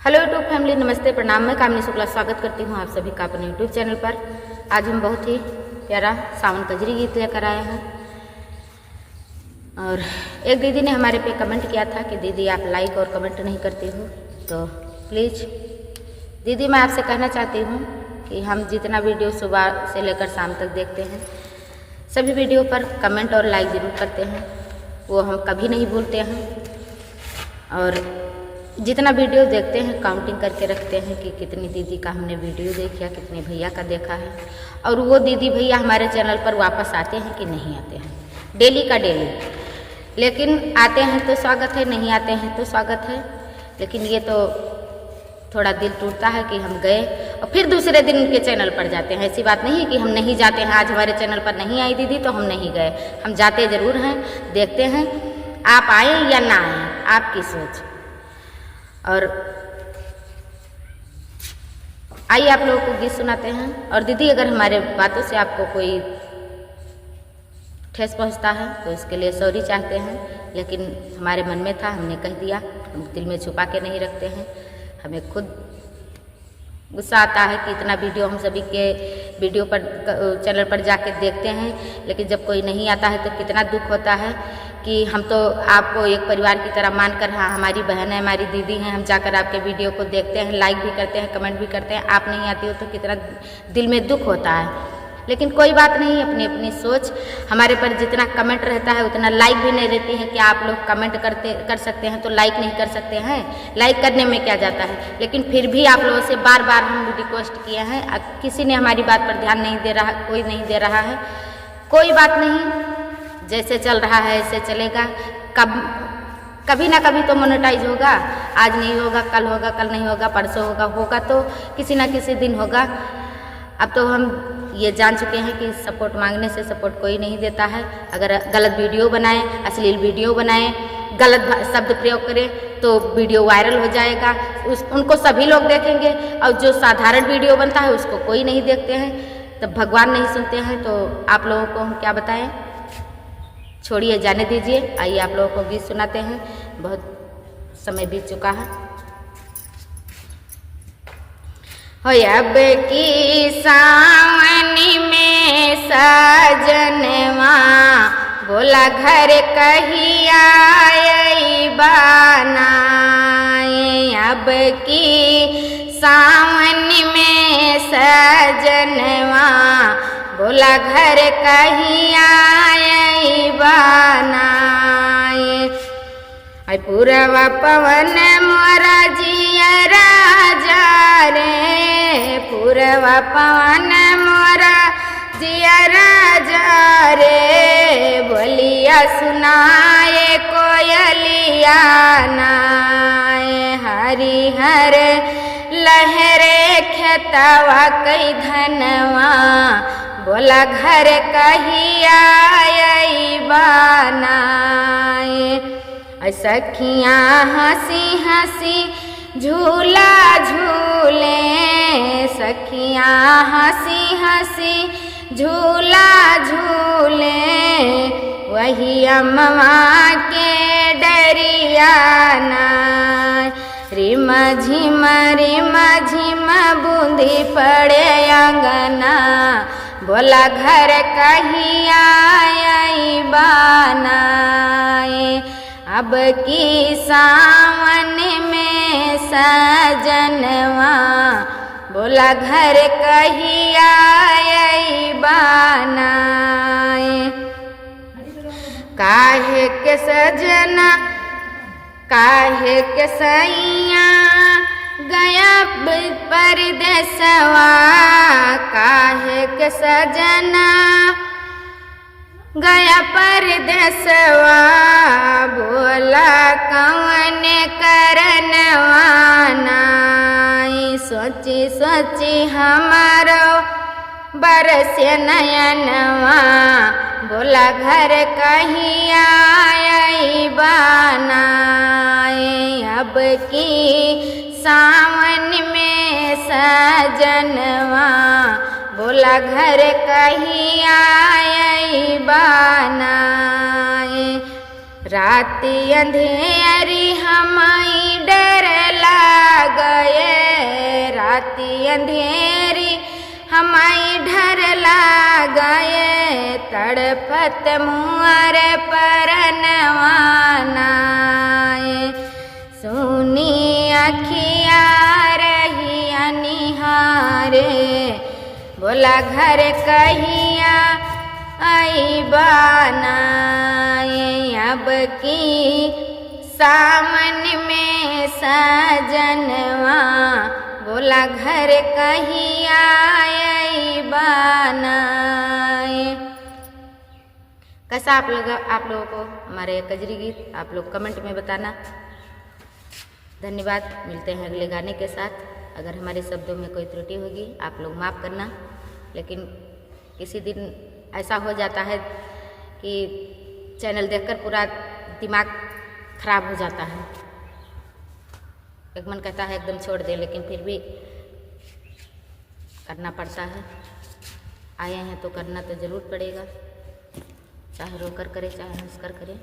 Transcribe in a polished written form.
Hello YouTube family, नमस्ते, प्रणाम। मैं कामिनी शुक्ला स्वागत करती हूँ आप सभी का अपने यूट्यूब चैनल पर। आज हम बहुत ही प्यारा सावन कजरी गीत लेकर आए हैं और एक दीदी ने हमारे पे कमेंट किया था कि दीदी आप लाइक और कमेंट नहीं करती हो, तो प्लीज़ दीदी मैं आपसे कहना चाहती हूँ कि हम जितना वीडियो सुबह से लेकर शाम तक देखते हैं सभी वीडियो पर कमेंट और लाइक ज़रूर करते हैं, वो हम कभी नहीं भूलते हैं। और जितना वीडियो देखते हैं काउंटिंग करके रखते हैं कि कितनी दीदी का हमने वीडियो देखा, कितने भैया का देखा है, और वो दीदी भैया हमारे चैनल पर वापस आते हैं कि नहीं आते हैं, डेली का डेली। लेकिन आते हैं तो स्वागत है, नहीं आते हैं तो स्वागत है। लेकिन ये तो थोड़ा दिल टूटता है कि हम गए और फिर दूसरे दिन उनके चैनल पर जाते हैं। ऐसी बात नहीं है कि हम नहीं जाते हैं, आज हमारे चैनल पर नहीं आई दीदी तो हम नहीं गए, हम जाते ज़रूर हैं, देखते हैं। आप आए या ना आए आपकी सोच। और आइए आप लोगों को गीत सुनाते हैं। और दीदी अगर हमारे बातों से आपको कोई ठेस पहुंचता है तो इसके लिए सॉरी चाहते हैं, लेकिन हमारे मन में था, हमने कह दिया। हम दिल में छुपा के नहीं रखते हैं। हमें खुद गुस्सा आता है कि इतना वीडियो हम सभी के वीडियो पर चैनल पर जाके देखते हैं, लेकिन जब कोई नहीं आता है तो कितना दुख होता है कि हम तो आपको एक परिवार की तरह मानकर, हाँ हमारी बहन है, हमारी दीदी हैं, हम जाकर आपके वीडियो को देखते हैं, लाइक भी करते हैं, कमेंट भी करते हैं, आप नहीं आती हो तो कितना दिल में दुख होता है। लेकिन कोई बात नहीं, अपनी अपनी सोच। हमारे पर जितना कमेंट रहता है उतना लाइक भी नहीं रहती है। कि आप लोग कमेंट कर सकते हैं तो लाइक नहीं कर सकते हैं? लाइक करने में क्या जाता है। लेकिन फिर भी आप लोगों से बार बार हम रिक्वेस्ट किए हैं, किसी ने हमारी बात पर ध्यान नहीं दे रहा, कोई नहीं दे रहा है। कोई बात नहीं, जैसे चल रहा है ऐसे चलेगा। कभी ना कभी तो मोनेटाइज होगा। आज नहीं होगा, कल होगा, कल नहीं होगा, परसों होगा, होगा तो किसी ना किसी दिन होगा। अब तो हम ये जान चुके हैं कि सपोर्ट मांगने से सपोर्ट कोई नहीं देता है। अगर गलत वीडियो बनाएं, अश्लील वीडियो बनाएं, गलत शब्द प्रयोग करें तो वीडियो वायरल हो जाएगा, उनको सभी लोग देखेंगे। और जो साधारण वीडियो बनता है उसको कोई नहीं देखते हैं, तब भगवान नहीं सुनते हैं। तो आप लोगों को हम क्या बताएं, छोड़िए, जाने दीजिए। आइए आप लोगों को गीत सुनाते हैं, बहुत समय बीत चुका है। हो अब की सावन में सजनवा बोला घर कहिया बनाए। अब की सावन में सजनवा बोला घर कहिया बनाए। पूरवा पवन मोरा जिया राजा रे, पूरवा पवन मोरा जिया राजा रे, बोलिया सुनाए कोयलिया नाए। हरिहर लहरे खेतवा कई धनवा बोला घर कहिया बनाए। सखियाँ हंसी हंसी झूला झूले, सखियाँ हंसी हंसी झूला झूले, वही अम्मा के डरिया नाय। रिम झिम बूंदी पड़े अंगना बोला घर कहिया बनाए। अब की सावन में सजनवा बोला घर कहिया बनाए। काहे के सजना काहे के सैया गया परदेसवा, काहे के सजना गया परदेसवा बोला कौन करनवा नाई। सोची सोची हमारो बरस नयनवा बोला घर कहिया बनाए। अब की सावन में सजनवा बोला घर कहिया बनाए। रात अंधेरी हमारी डर लागई, अंधेरी हमाई ढर लागए तड़पत मुअर परनवानाए सुनी अखिया रही अनिहारे बोला घर कहिया आई बनाए अब की सावन में सजनवा बोला घर कहिया आई बनाए। कैसा आप लोगों को हमारे कजरी गीत आप लोग कमेंट में बताना। धन्यवाद। मिलते हैं अगले गाने के साथ। अगर हमारे शब्दों में कोई त्रुटि होगी आप लोग माफ़ करना, लेकिन किसी दिन ऐसा हो जाता है कि चैनल देखकर पूरा दिमाग खराब हो जाता है। एक मन कहता है एकदम छोड़ दे, लेकिन फिर भी करना पड़ता है। आए हैं तो करना तो ज़रूर पड़ेगा, चाहे रोकर करे चाहे हंसकर करे।